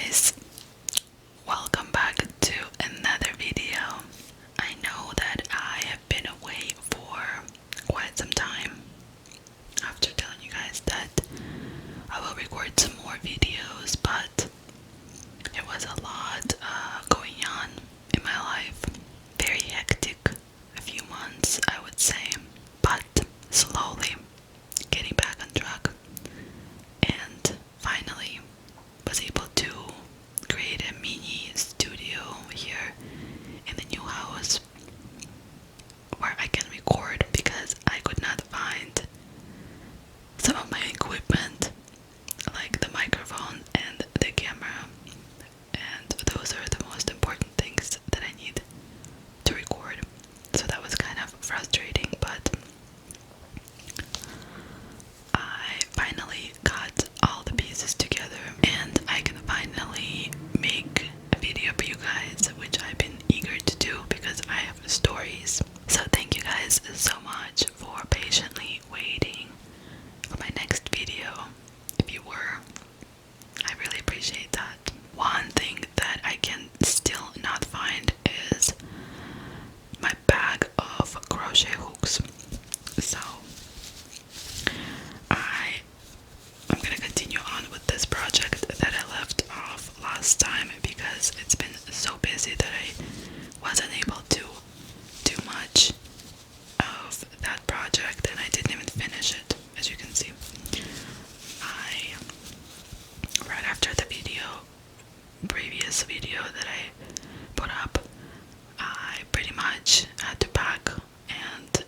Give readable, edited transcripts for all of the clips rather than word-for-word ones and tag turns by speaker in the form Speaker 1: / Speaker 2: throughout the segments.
Speaker 1: guys, welcome back to another video. I know that I have been away for quite some time after telling you guys that I will record some more videos, but there was a lot going on in my life. Very hectic, a few months I would say, but slowly getting back on track, and finally was able to create a mini studio here in the new house where I can record, because I could not find some of my equipment like the microphone and the camera, and those are the most important things that I need to record. So that was kind of frustrating, but I finally got all the pieces together and I can finally make a video for you guys, which I've been eager to do because I have stories. So thank you guys so much for patiently waiting for my next video. If you were, I really appreciate that. One thing that I can still not find is my bag of crochet hooks. So I'm gonna continue on with this project that I left off last time because it's been so busy that I wasn't able to do much of that project, and I didn't even finish it. As you can see, right after the previous video that I put up, I pretty much had to pack, and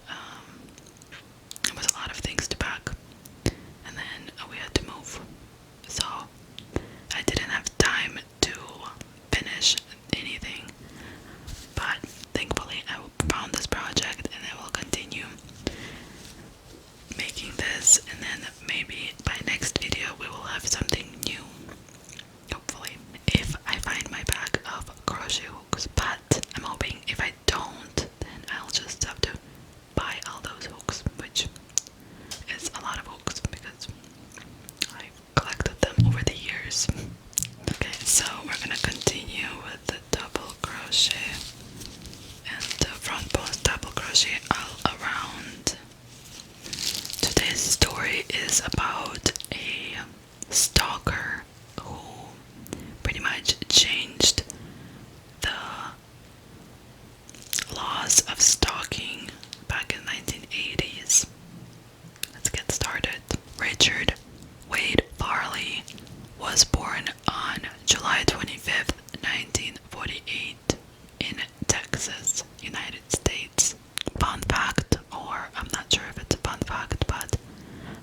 Speaker 1: it was a lot of things to pack, and then we had to move, so I didn't have time to finish anything. But thankfully I found this project and I will continue making this, and then maybe by next video we will have something new, hopefully, if I find my bag of crochet hooks. But I'm hoping if I don't, then I'll just have to buy all those hooks, which is a lot of hooks because I've collected them over the years. Okay, so we're gonna continue with the double crochet and the front post double crochet all around. Today's story is about a stalker who pretty much changed the laws of stalking back in the 1980s. Let's get started. Richard Wade Farley was born on July 25th, 1948 in Texas, United States. Fun fact, or I'm not sure if it's a fun fact, but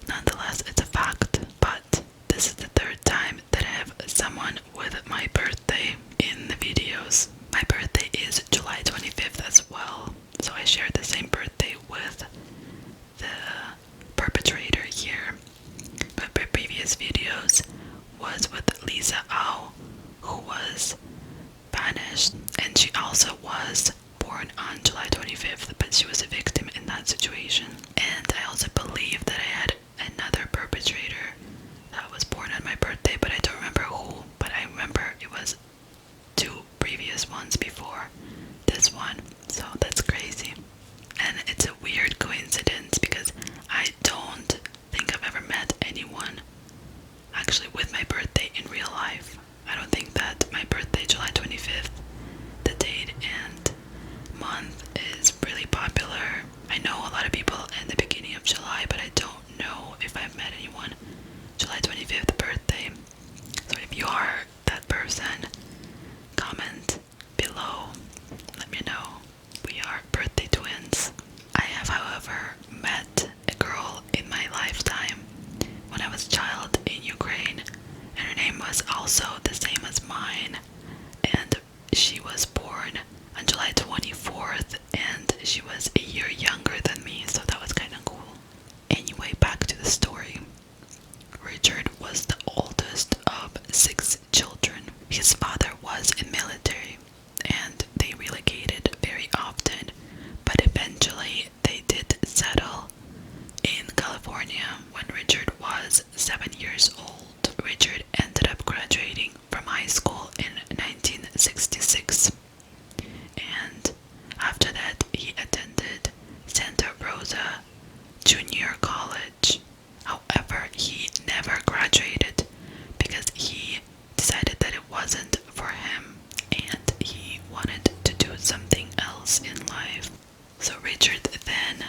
Speaker 1: nonetheless it's a fact. But this is the third time that I have someone with my birthday in the videos. My birthday is July 25th as well, so I share the same birthday with the perpetrator here. My previous videos was with Lisa Au, who was banished, and she also was born junior college. However, he never graduated because he decided that it wasn't for him and he wanted to do something else in life. So Richard then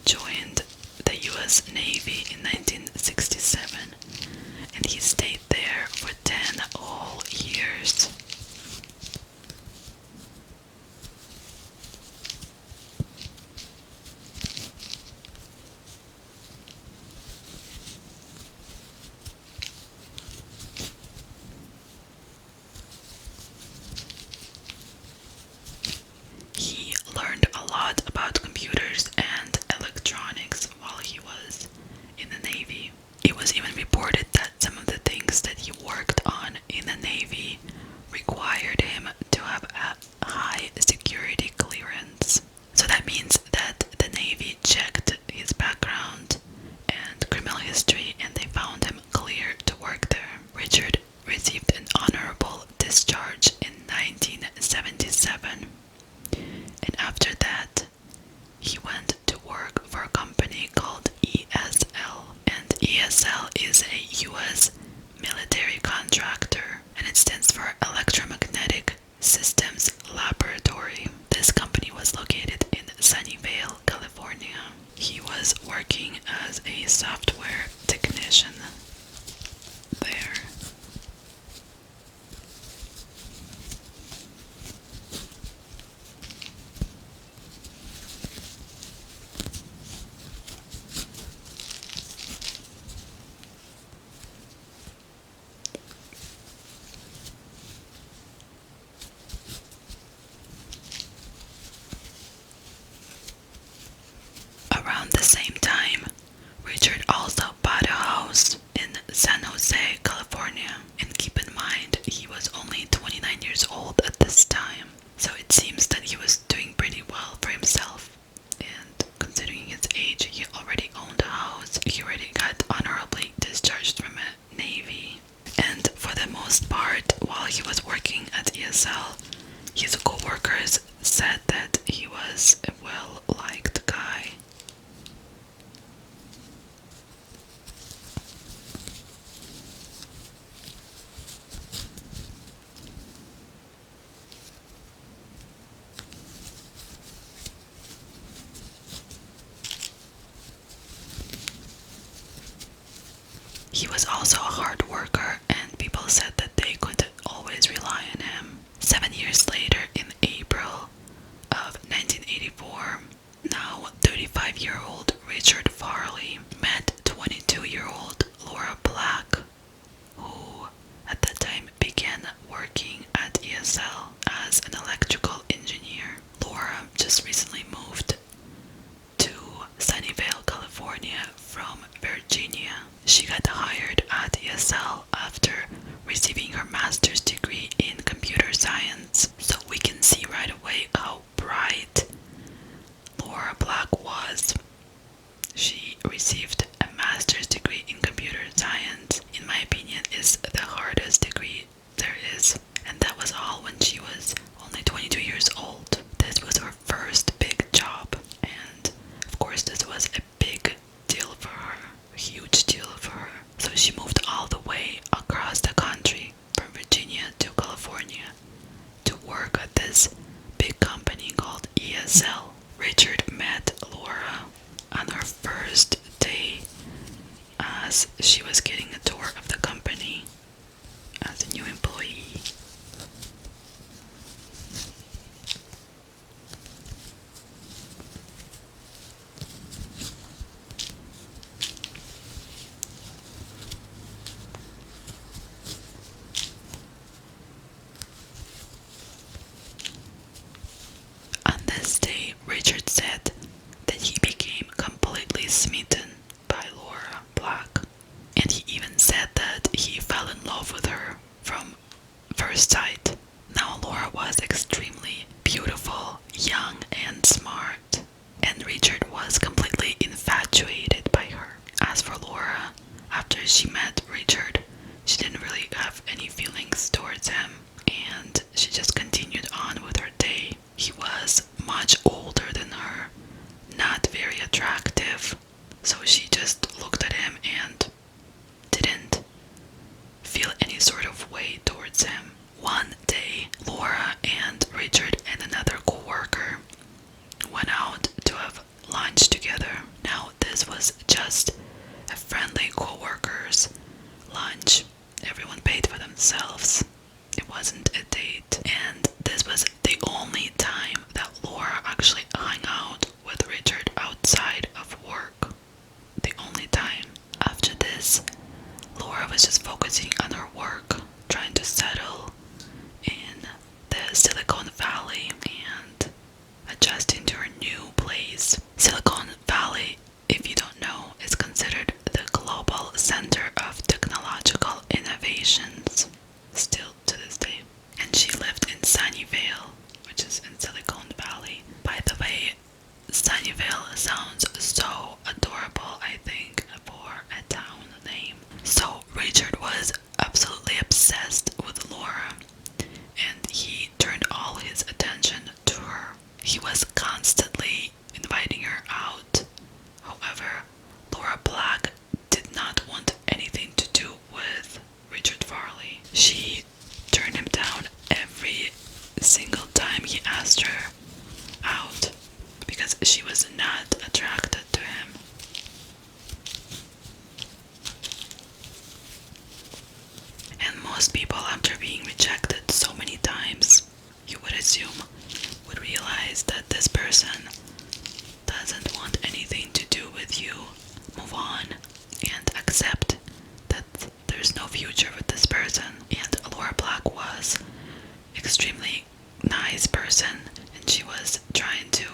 Speaker 1: joined the US Navy in 1967 and he stayed there for 10 whole years. He learned a lot about computers and electronics while he was in the Navy. It was even reported that some of the things that he worked on in the Navy required him to have a high security clearance. So that means that the Navy checked his background and criminal history and they found him clear to work there. Richard received an honorable discharge in 1977. And after that, he went to work for a company called ESL. And ESL is a US military contractor, and it stands for Electromagnetic Systems Laboratory. This company was located in Sunnyvale, California. He was working as a software technician there. Around the same time, Richard also bought a house in San Jose, California. And keep in mind, he was only 29 years old at this time. So it seems that he was doing pretty well for himself. And considering his age, he already owned a house. He already got honorably discharged from the Navy. And for the most part, while he was working at ESL, his co-workers said that he was a well-liked guy. He was also a hard worker, and people said that they could always rely on him. 7 years later, in April of 1984, now 35-year-old Richard Farley met 22-year-old Laura Black, who at that time began working at ESL as an electrical engineer. Laura just recently moved to Sunnyvale, California from Virginia. She got hired at ESL after receiving her master's degree in computer science. So we can see right away how bright Laura Black was. She received a master's degree in computer science. In my opinion, is the hardest degree there is. And that was all when she was only 22 years old. This was her first big job. And of course this was a big deal for her. A huge deal for her. So she moved all the way across the country from Virginia to California to work at this big company called ESL. Richard met Laura on her first day as she was getting a tour of the company as a new employee. On this day, Richard said that he became completely smitten by Laura Black, and he even said that he fell in love with her from first sight. Now Laura was extremely beautiful, young and smart, and Richard was completely infatuated by her. As for Laura, after she met Richard, she didn't really have any feelings towards him, and she just continued on with her day. He was much older than her, not very attractive, sounds so adorable, I think, for a town name. So Richard was absolutely obsessed with Laura, and he turned all his attention to her. He was constantly inviting her out. However, Laura Black did not want anything to do with Richard Farley. She turned him down every single time he asked her out because she was not attracted to him. And most people, after being rejected so many times, you would assume, would realize that this person doesn't want anything to do with you, move on, and accept that there's no future with this person. And Laura Black was extremely nice person, and she was trying to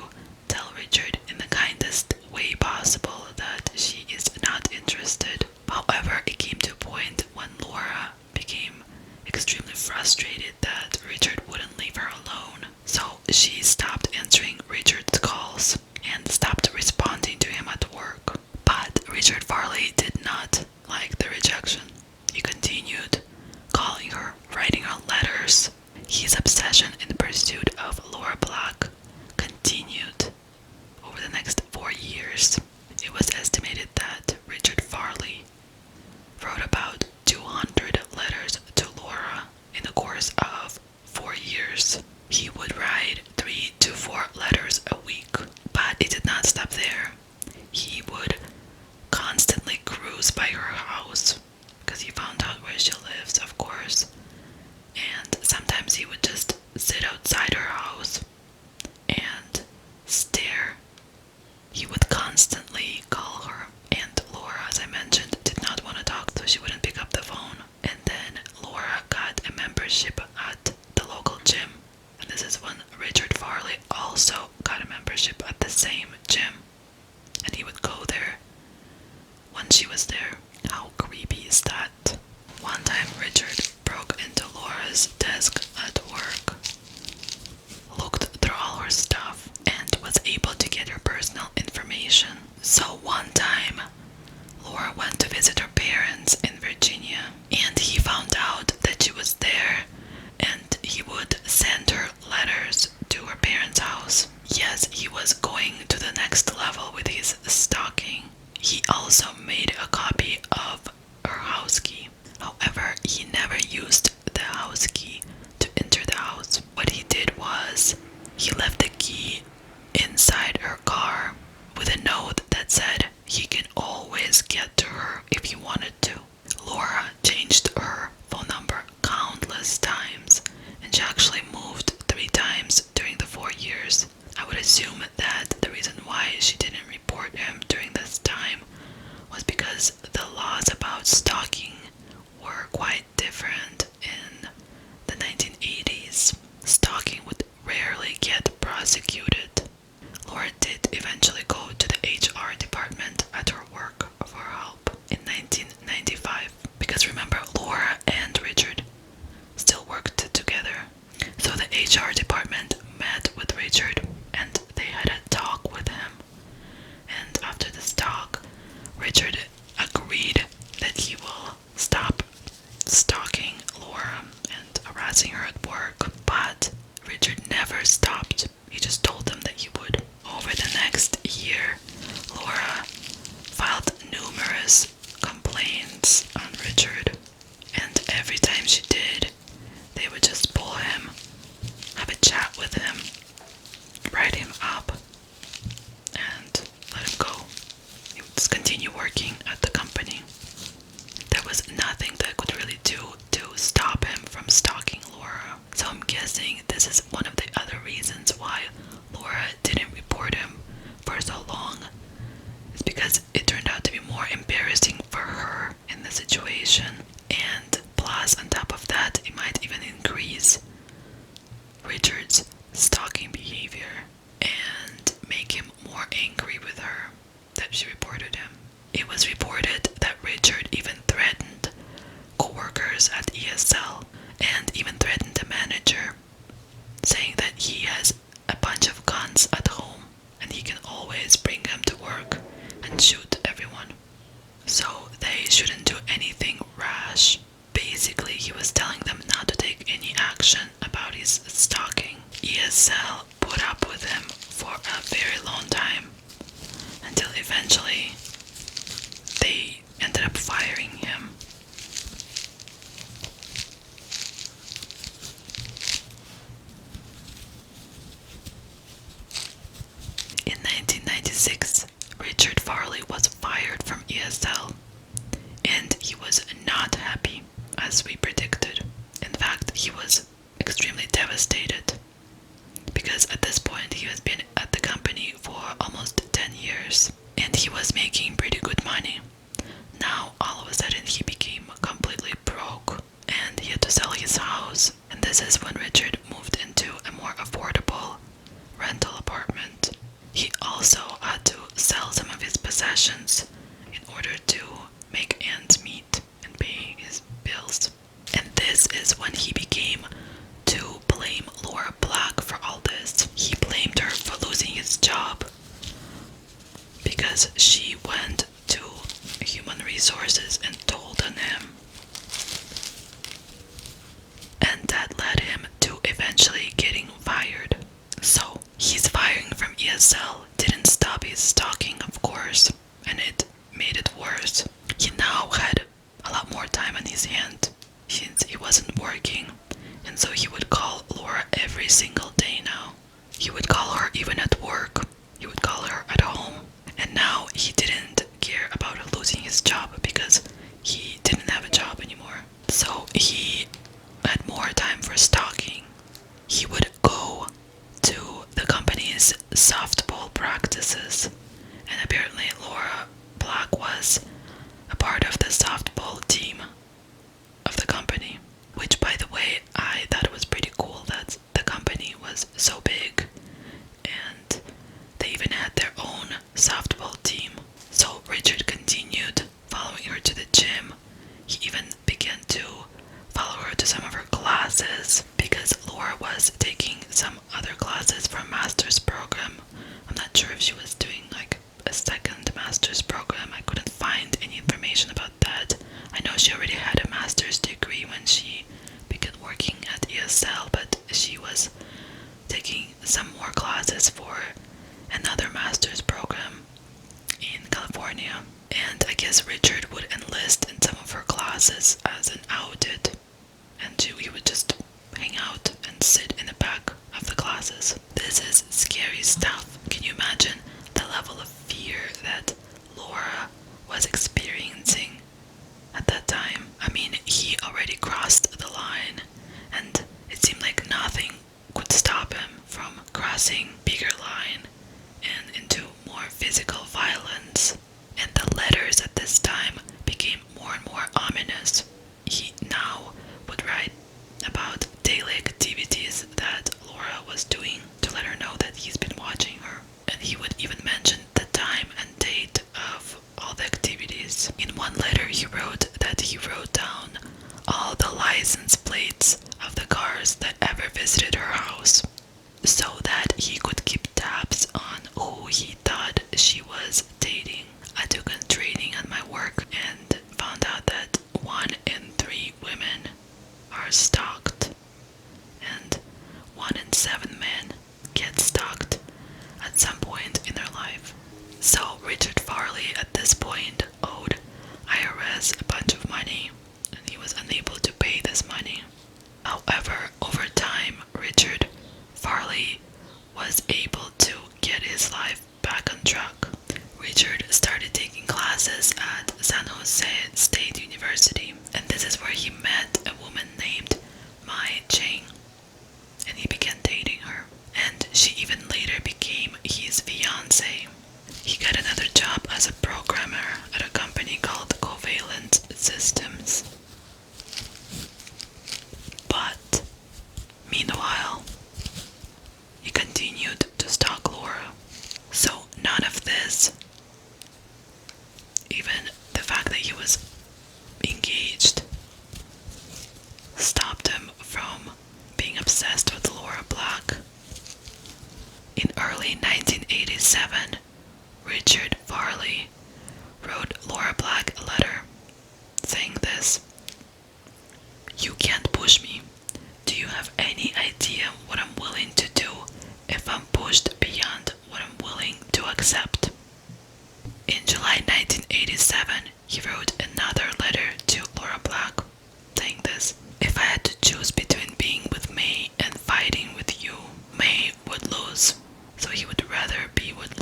Speaker 1: tell Richard in the kindest way possible that she is not interested. However, it came to a point when Laura became extremely frustrated that Richard wouldn't leave her alone. So she stopped answering Richard's calls and stopped responding to him at work. But Richard Farley did not like the rejection. He continued calling her, writing her letters. His obsession in pursuit of Laura Black continued over the next 4 years. It was estimated that Richard Farley wrote about 200 letters to Laura in the course of 4 years. He would write 3 to 4 letters a week, but it did not stop there. He would constantly cruise by her house because he found out where she lives, of course. And sometimes he would just sit outside her house and stare. He would constantly call her, and Laura, as I mentioned, did not want to talk, so she wouldn't pick up the phone. And then Laura got a membership at the local gym, and this is when Richard Farley also got a membership at the same gym, and he would go there when she was there. How creepy is that? One time Richard broke into Laura's desk at work, looked through all her stuff, and was able to get her personal information. So one time, Laura went to visit her parents in Virginia, and he found out that she was there, and he would send her letters to her parents' house. Yes, he was going to the next level with his stalking. He also made a copy of her house key. However, he never used the house key to enter the house. What he did was, he left the key inside her car with a note that said he can always get to her if he wanted to. Laura changed her phone number countless times, and she actually moved 3 times during the 4 years. I would assume that the reason why she didn't report him during this time was because the laws about stalking were quite different in the 1980s. Stalking would rarely get prosecuted. Laura did eventually go to the HR department at her work for help in 1995, because remember, Laura and Richard still worked together. So the HR department met with Richard In 1996, Richard Farley was fired from ESL, and he was not happy, as we predicted. In fact, he was extremely devastated, because at this point he has been at the company for almost 10 years, and he was making pretty good money. Now, all of a sudden, he became completely broke, and he had to sell his house, and this is when Richard moved into a more affordable rental apartment. He also had to sell some of his possessions in order to make ends meet and pay his bills. And this is when he began to blame Laura Black for all this. He blamed her for losing his job because she went to human resources and told on him. And that led him to eventually getting fired. So, his firing from ESL didn't stop his stalking, of course, and it made it worse. He now had a lot more time on his hand since he wasn't working, and so he would call Laura every single day now. He would call her even at work. He would call her at home. And now he didn't care about losing his job because he didn't have a job anymore. So he had more time for stalking. He would go to the company's softball practices, and apparently Laura Black was a part of the softball team of the company, which, by the way, I thought was pretty cool that the company was so big and they even had their own softball team. So Richard continued following her to the gym. He even began to follow her to some of her classes because Laura was taking some other classes for a master's program. I'm not sure if she was doing like a second master's program. I couldn't find any information about that. I know she already had a master's degree when she began working at ESL, but she was taking some more classes for another master's program in California. And I guess Richard would enlist in some of her classes as an outed, and he would just hang out and sit in the back of the classes. This is scary stuff. Can you imagine the level of fear that Laura was experiencing at that time? I mean, he already crossed the line, and it seemed like nothing could stop him from crossing bigger line and into more physical violence. And the letters at this time became more and more ominous. He now would write about daily activities that Laura was doing to let her know that he's been watching her. And he would even mention the time and date of all the activities. In one letter he wrote that he wrote down all the license plates of the cars that ever visited her house, so that he could keep tabs on who he thought she was dating. I took a training at my work and found out that 1 in 3 women are stalked, and 1 in 7 men get stalked at some point in their life. So Richard Farley at this point owed IRS a bunch of money, and he was unable to pay this money. However, over time, Richard Farley was able to get his life back on track. Richard started taking classes at San Jose State University, and this is where he met a woman named Mai Cheng, and he began dating her, and she even later became his fiancée. He got another job as a programmer at a company called Covalent Systems. But meanwhile, he continued to stalk Laura. So none of this, even the fact that he was engaged, stopped him from being obsessed with Laura Black. In early 1987, Richard Farley wrote Laura Black a letter saying this: "You can't push me. Do you have any idea what I'm willing to do if I'm pushed beyond what I'm willing to accept?" In July 1987, he wrote another letter to Laura Black saying this: "If I had to choose between being with May and fighting with you, May would lose. So he would rather be with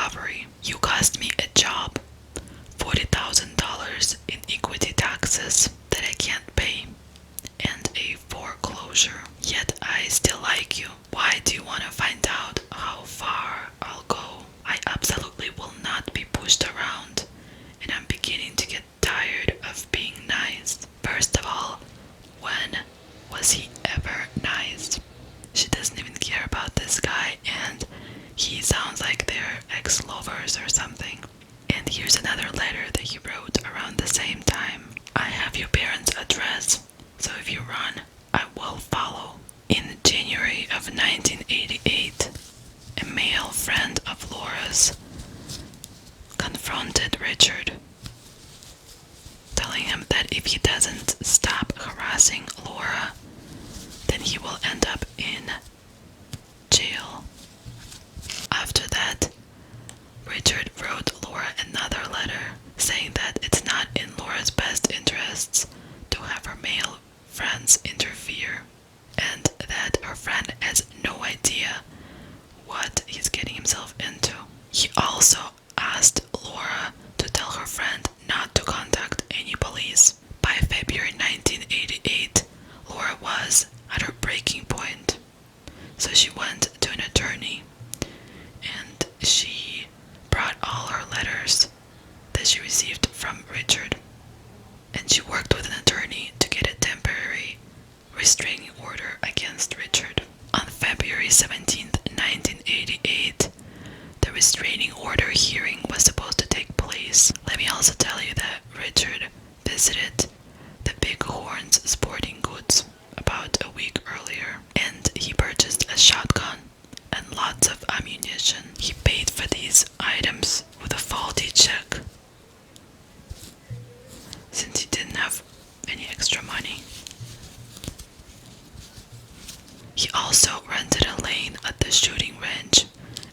Speaker 1: recovery. You cost me a job, $40,000 in equity taxes that I can't pay, and a foreclosure. Yet I still like you. Why do you want to find out how far I'll go? I absolutely will not be pushed around, and I'm beginning to get tired of being nice. First of all, when was he ever nice? She doesn't even care about this guy, and he sounds like they're ex-lovers or something. And here's another letter that he wrote around the same time. I have your parents' address, so if you run, I will follow. In January of 1988, a male friend of Laura's confronted Richard, telling him that if he doesn't stop harassing Laura, then he will end up in jail. After that, Richard wrote Laura another letter saying that it's not in Laura's best interests to have her male friends interfere, and that her friend has no idea what he's getting himself into. He also asked Laura to tell her friend not to contact any police. By February 1988, Laura was at her breaking point, so she went to an attorney, and she brought all her letters that she received from Richard, and she worked with an attorney to get a temporary restraining order against Richard. On February 17th, 1988, the restraining order hearing was supposed to take place. Let me also tell you that Richard visited the Big Horns Sporting Goods about a week earlier, and he purchased a shotgun and lots of ammunition. He paid for these items with a faulty check, since he didn't have any extra money. He also rented a lane at the shooting range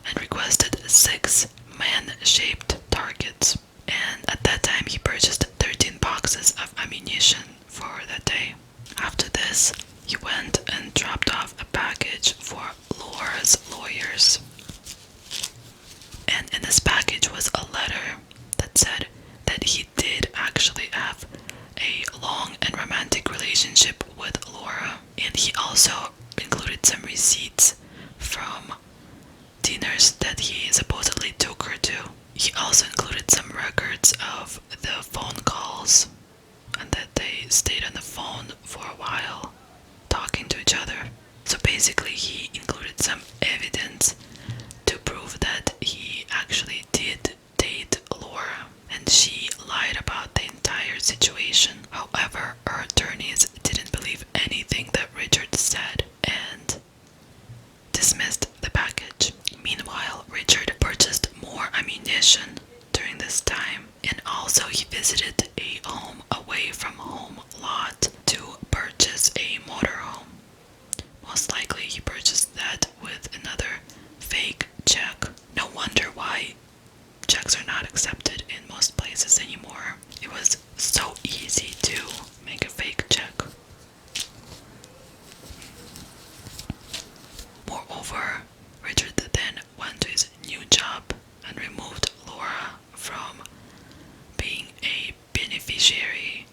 Speaker 1: and requested 6 man-shaped targets. And at that time, he purchased 13 boxes of ammunition for that day. After this, he went and dropped off a package for Laura's lawyers. And in this package was a letter that said that he did actually have a long and romantic relationship with Laura. And he also included some receipts from dinners that he supposedly took her to. He also included some records of the phone calls, and that they stayed on the phone for a while talking to each other. So basically he included some evidence to prove that he actually did date Laura, and she lied about the entire situation. However, her attorneys didn't believe anything that Richard said and dismissed the package. Meanwhile, Richard purchased more ammunition during this time, and also he visited a home away from home lot to purchase a motorhome. Most likely he purchased that with another fake check. No wonder why checks are not accepted in most places anymore. It was so easy to make a fake check. Moreover, Richard then went to his new job and removed Laura from being a beneficiary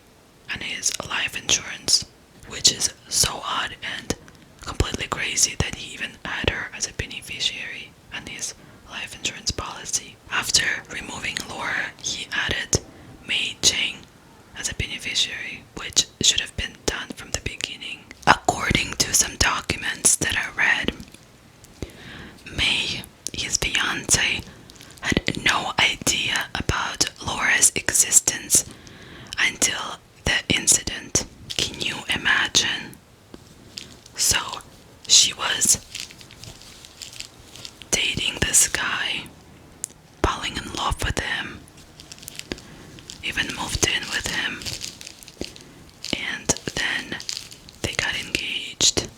Speaker 1: on his life insurance, which is so odd and completely crazy that he even had her as a beneficiary on his life insurance policy. After removing Laura, he added Mei Cheng as a beneficiary, which should have been done from the beginning. According to some documents that I read, May, his fiance, had no idea about Laura's existence until the incident. Can you imagine? So she was dating this guy, falling in love with him, even moved in with him, and then they got engaged.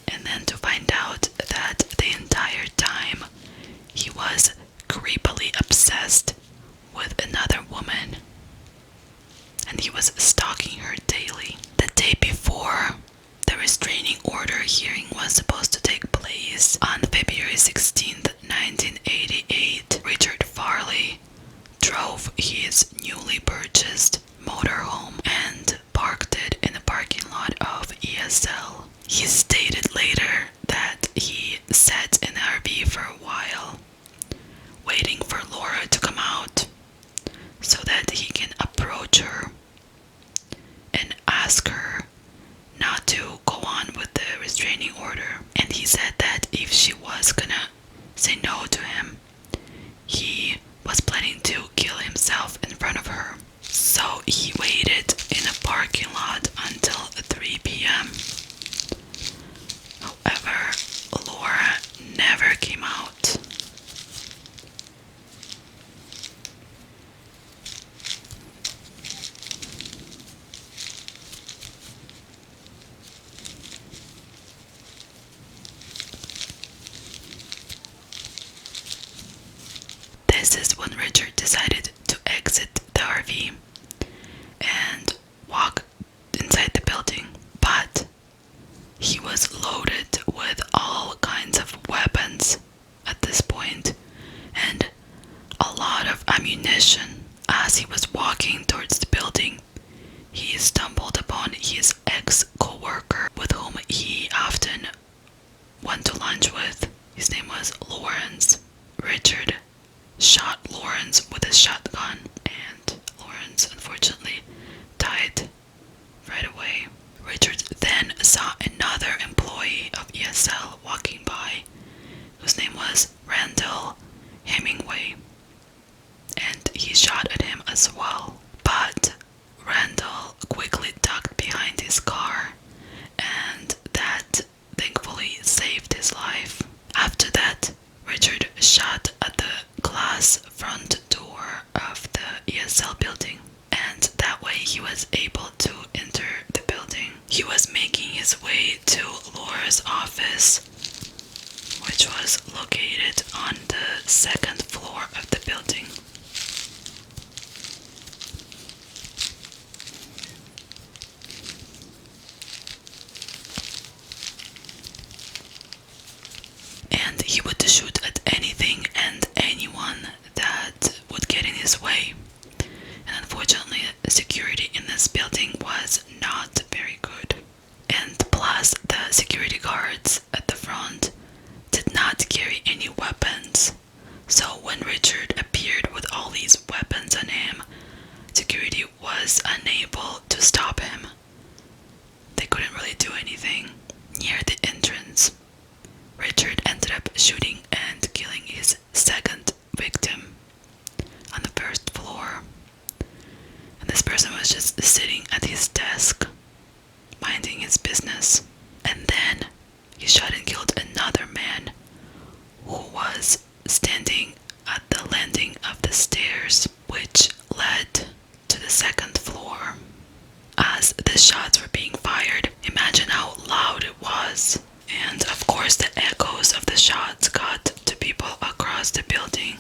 Speaker 1: And then to find out that the entire time he was creepily obsessed with another woman, and he was stalking her daily. The day before the restraining order hearing was supposed to take place, say no to him. He was planning to kill himself in front of her. So he waited in a parking lot until 3 p.m. However, Laura never came out. This is when Richard decided to exit the RV and walk inside the building, but he was loaded with all kinds of weapons at this point and a lot of ammunition. As he was walking towards the building, he stumbled upon his ex-co-worker with whom he often went to lunch with. His name was Lawrence. Richard shot Lawrence with a shotgun, and Lawrence unfortunately died right away. Richard then saw another employee of ESL walking by, whose name was Randall Hemingway, and he shot at him as well. But Randall quickly ducked behind his car, and that thankfully saved his life. After that, Richard shot at the glass front door of the ESL building, and that way he was able to enter the building. He was making his way to Laura's office, which was located on the second floor of the building. And he would shoot at anything and anyone that would get in his way. And unfortunately, the security in this building was not very good. And plus, the security guards at the front did not carry any weapons. So when Richard appeared with all these weapons on him, security was unable to stop him. They couldn't really do anything. Near the entrance, Richard ended up shooting and killing his second victim on the first floor. And this person was just sitting at his desk, minding his business. And then he shot and killed another man who was standing at the landing of the stairs, which led to the second floor. As the shots were being fired, imagine how loud it was. And of course the echoes of the shots got to people across the building.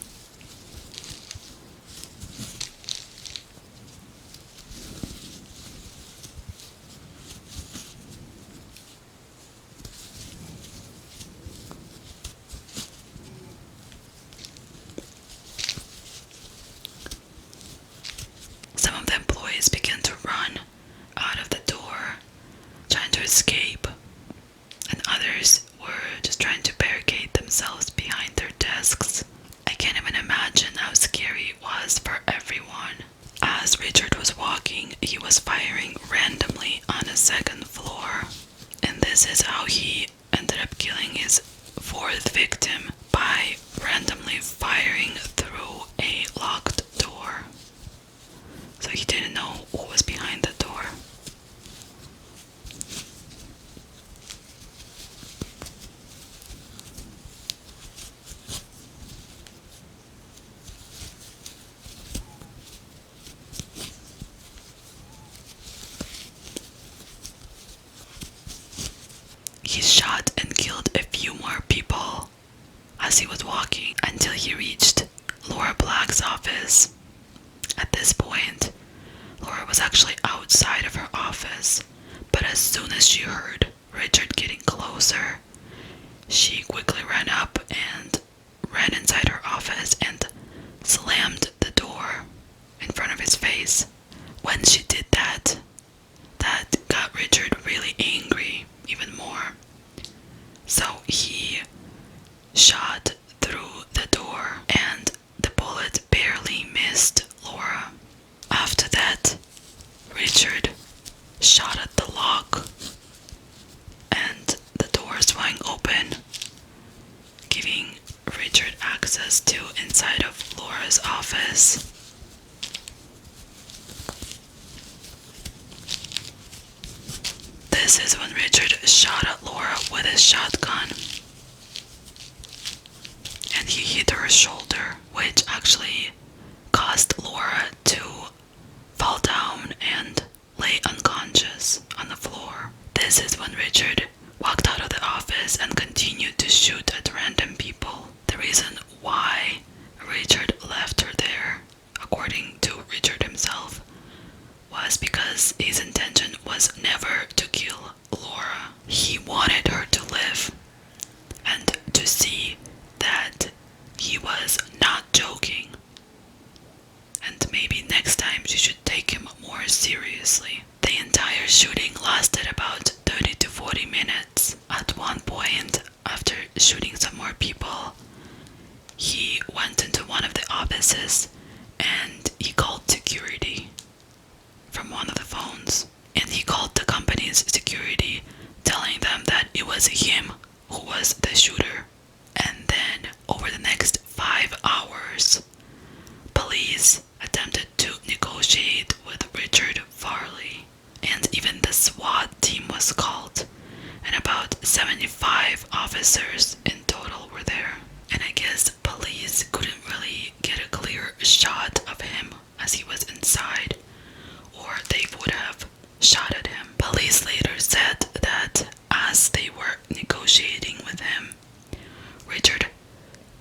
Speaker 1: Some of the employees began to run out of the door, trying to escape, and others were just trying to barricade themselves behind their desks. I can't even imagine how scary it was for everyone. As Richard was walking, he was firing randomly on the second floor, and this is how he ended up killing his fourth victim, by randomly firing through a locked door. So he didn't know who was behind the door. He shot and killed a few more people as he was walking until he reached Laura Black's office. At this point, Laura was actually outside of her office, but as soon as she heard Richard getting closer, she quickly ran up and ran inside her office and slammed the door in front of his face. When she did that, that got Richard really angry even more. So he shot through the door and the bullet barely missed Laura. After that, Richard shot at the lock and the door swung open, giving access to inside of Laura's office. This is when Richard shot at Laura with his shotgun, and he hit her shoulder, which actually caused Laura to fall down and lay unconscious on the floor. This is when Richard walked out of the office and continued to shoot at random people. The reason why Richard left her there, according to Richard himself, was because his intention was never to kill Laura. He wanted her to live and to see that he was not joking, and maybe next time she should take him more seriously. The entire shooting lasted about 30 to 40 minutes. At one point, after shooting some more people, he went into one of the offices and he called security from one of the phones. And he called the company's security, telling them that it was him who was the shooter. And then, over the next 5 hours, police attempted to negotiate with Richard Farley, and even the SWAT team was called, and about 75 officers in total were there. And I guess police couldn't really get a clear shot of him as he was inside, or they would have shot at him. Police later said that as they were negotiating with him, Richard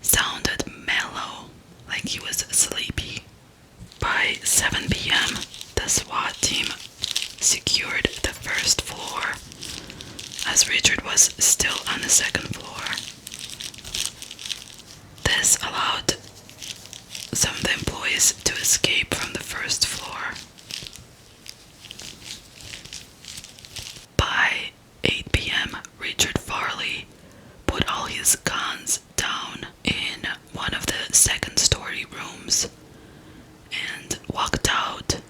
Speaker 1: sounded mellow, like he was sleepy. By 7 p.m., the SWAT team secured the first floor, as Richard was still on the second floor. This allowed some of the employees to escape from the first floor. By 8 p.m., Richard Farley put all his guns down in one of the second-story rooms and walked out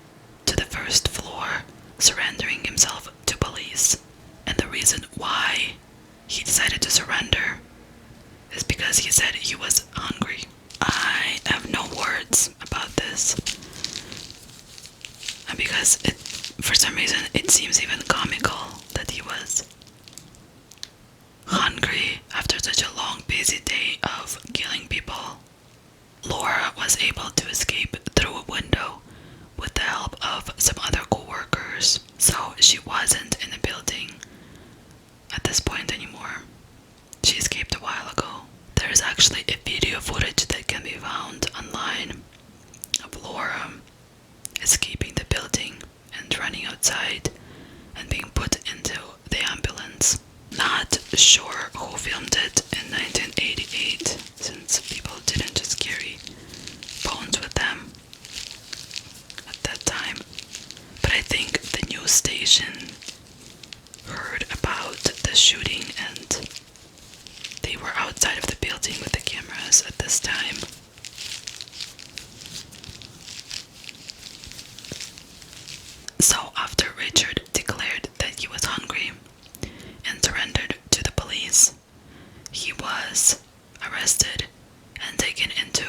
Speaker 1: to the first floor, surrendering himself to police. And the reason why he decided to surrender is because he said he was hungry. I have no words about this, and because for some reason it seems even comical that he was hungry after such a long, busy day of killing people. Laura was able to escape through a window with the help of some other co-workers, so she wasn't in the building at this point anymore. She escaped a while ago. There is actually a video footage that can be found online of Laura escaping the building and running outside and being put into the ambulance. Not sure who filmed it in 1988, since people didn't just carry phones with them at that time. But I think the news station heard about the shooting and they were outside of the building with the cameras at this time. So after Richard declared that he was hungry and surrendered to the police, he was arrested and taken into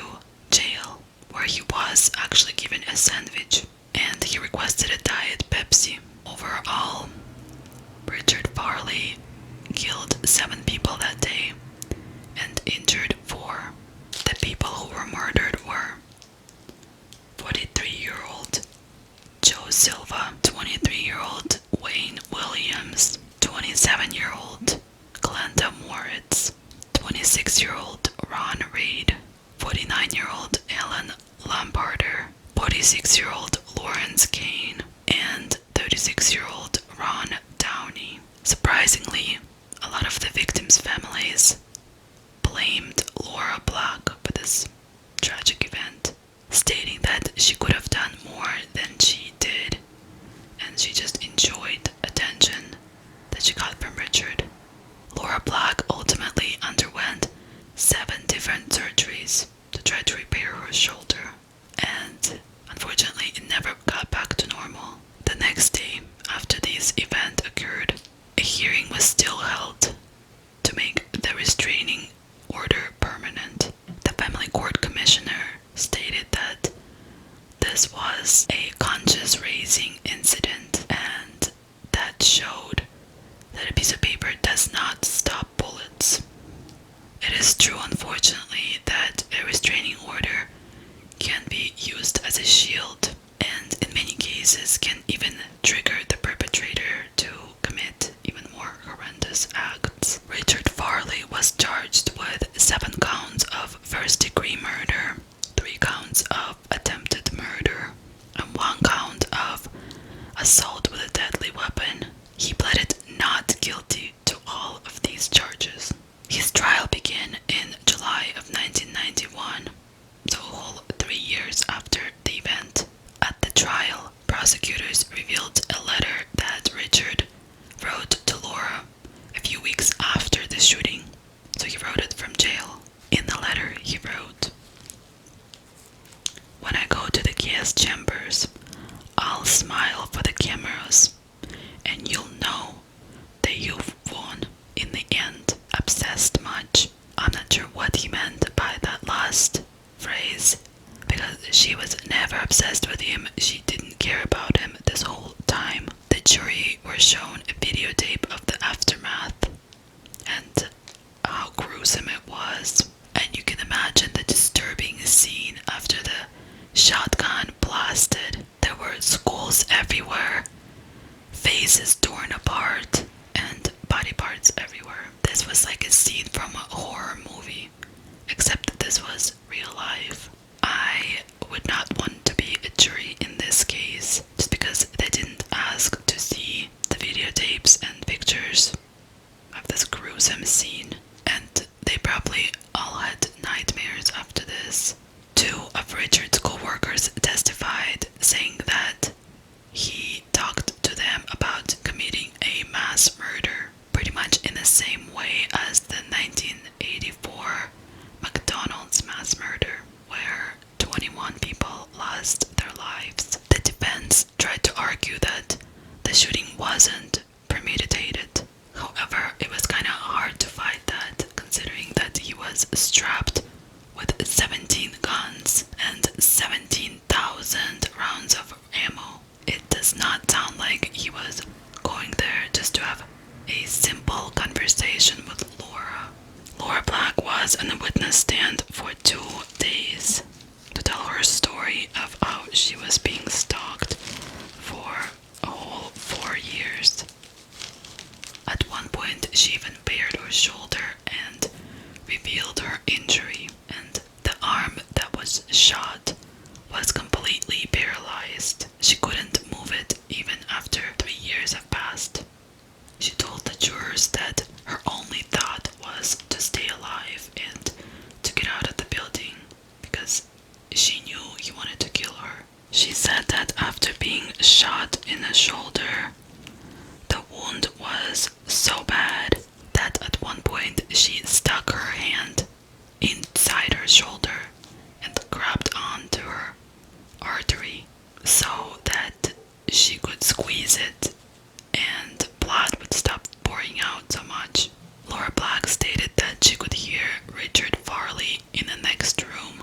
Speaker 1: jail, where he was actually given a sandwich and he requested a Diet Pepsi. Overall, Richard Farley killed 7 people that day and injured 4. The people who were murdered were 43-year-old Joe Silva, 23-year-old Wayne Williams, 27-year-old Glenda Moritz, 26-year-old Ron Reed, 49-year-old Ellen Lamparter, 46-year-old Lawrence Kane, and 36-year-old Ron Downey. Surprisingly, a lot of the victims' families blamed Laura Black for this tragic event, stating that she could have done more than she did, and she just enjoyed attention that she got from Richard. Laura Black ultimately underwent 7 different surgeries to try to repair her shoulder, and unfortunately it never got back to normal. The next day after this event occurred, a hearing was still held to make the restraining order permanent. first-degree murder, 3 counts of attempted murder, and 1 count of assault with a deadly weapon. He pleaded not guilty to all of these charges. His trial began in July of 1991, so a whole 3 years after the event. At the trial, prosecutors revealed a letter that Richard wrote to Laura a few weeks after the shooting, so he wrote it from jail. In the letter he wrote, "When I go to the gas chambers, I'll smile for the cameras, and you'll know that you've won in the end. Obsessed much." I'm not sure what he meant by that last phrase, because she was never obsessed with him. She didn't care about him this whole time. The jury were shown a videotape of the aftermath and how gruesome it was. And you can imagine the disturbing scene after the shotgun blasted. There were skulls everywhere, faces torn apart, and body parts everywhere. This was like a scene from a horror movie, except this was real life. I would not want to be a jury in this case, just because they didn't ask to see the videotapes and pictures of this gruesome scene, and they probably all had nightmares after this. 2 of Richard's co-workers testified, saying that he talked to them about committing a mass murder, pretty much in the same way as the 1984 McDonald's mass murder, where 21 people lost their lives. The defense tried to argue that the shooting wasn't premeditated. However, it was kind of hard to fight that, considering that he was strapped with 17 guns and 17,000 rounds of ammo. It does not sound like he was going there just to have a simple conversation with Laura. Laura Black was on the witness stand for 2 days to tell her story of how she was being stalked for a whole 4 years. At one point, she even bared her shoulder and revealed her injury, and the arm that was shot was completely paralyzed. She couldn't move it even after 3 years have passed. She told the jurors that her only thought was to stay alive and to get out of the building, because she knew he wanted to kill her. She said that after being shot in the shoulder, the wound was so bad that at one point she stuck her hand inside her shoulder and grabbed onto her artery so that she could squeeze it and blood would stop pouring out so much. Laura Black stated that she could hear Richard Farley in the next room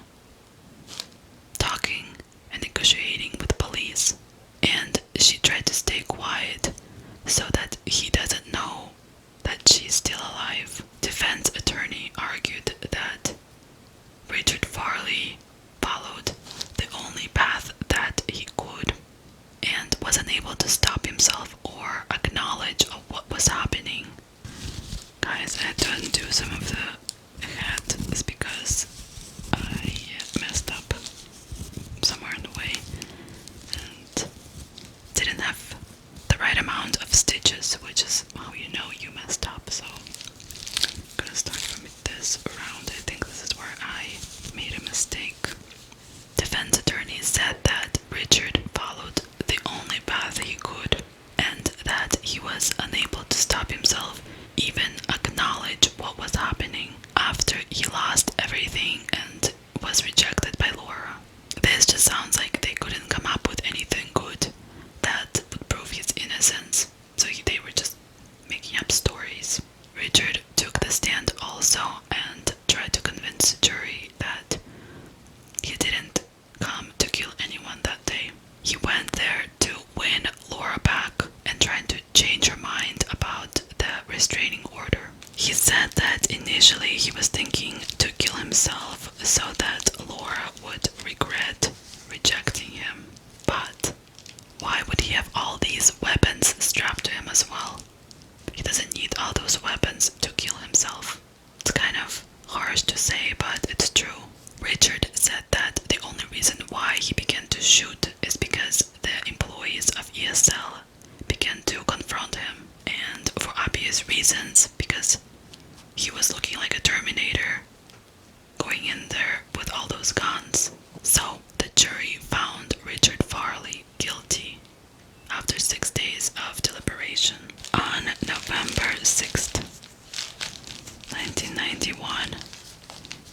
Speaker 1: talking and negotiating with police, and she tried to stay quiet so that he doesn't know that she's still alive. Defense attorney argued reasons, because he was looking like a Terminator going in there with all those guns. So the jury found Richard Farley guilty after 6 days of deliberation. On November 6th, 1991,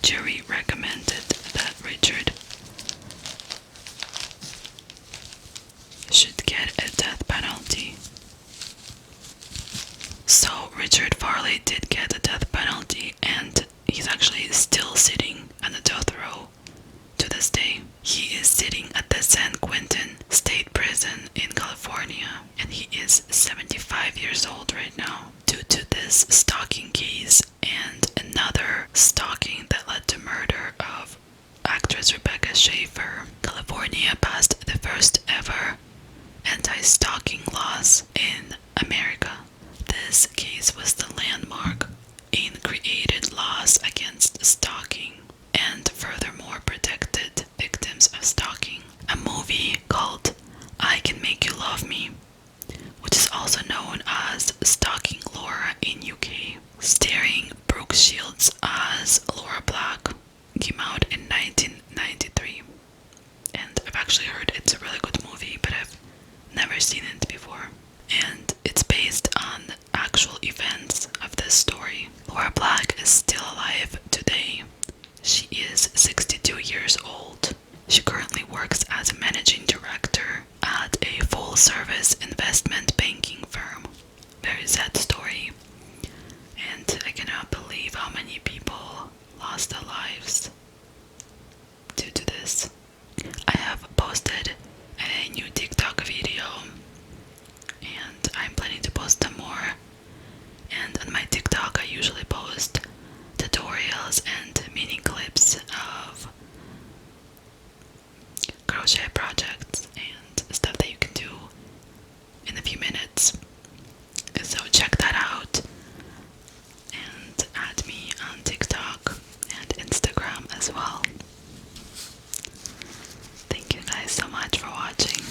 Speaker 1: jury recommended that Richard should get a death penalty. So Richard Farley did get the death penalty, and he's actually still sitting on the death row to this day. He is sitting at the San Quentin State Prison in California, and he is 75 years old right now. Due to this stalking case and another stalking that led to murder of actress Rebecca Schaeffer, California passed the first ever anti-stalking laws in America. This case was the landmark in created laws against stalking and furthermore protected victims of stalking. A movie called I Can Make You Love Me, which is also known as Stalking Laura in UK, starring Brooke Shields as Laura Black, came out in 1993. And I've actually heard it's a really good movie, but I've never seen it before. And it's based on actual events of this story. Laura Black is still alive today. She is 62 years old. She currently works as a managing director at a full-service investment banking firm. Very sad story. And I cannot believe how many people lost their lives due to this. I have posted a new TikTok video, and I'm planning to post them more. And on my TikTok I usually post tutorials and mini clips of crochet projects and stuff that you can do in a few minutes. So check that out and add me on TikTok and Instagram as well. Thank you guys so much for watching.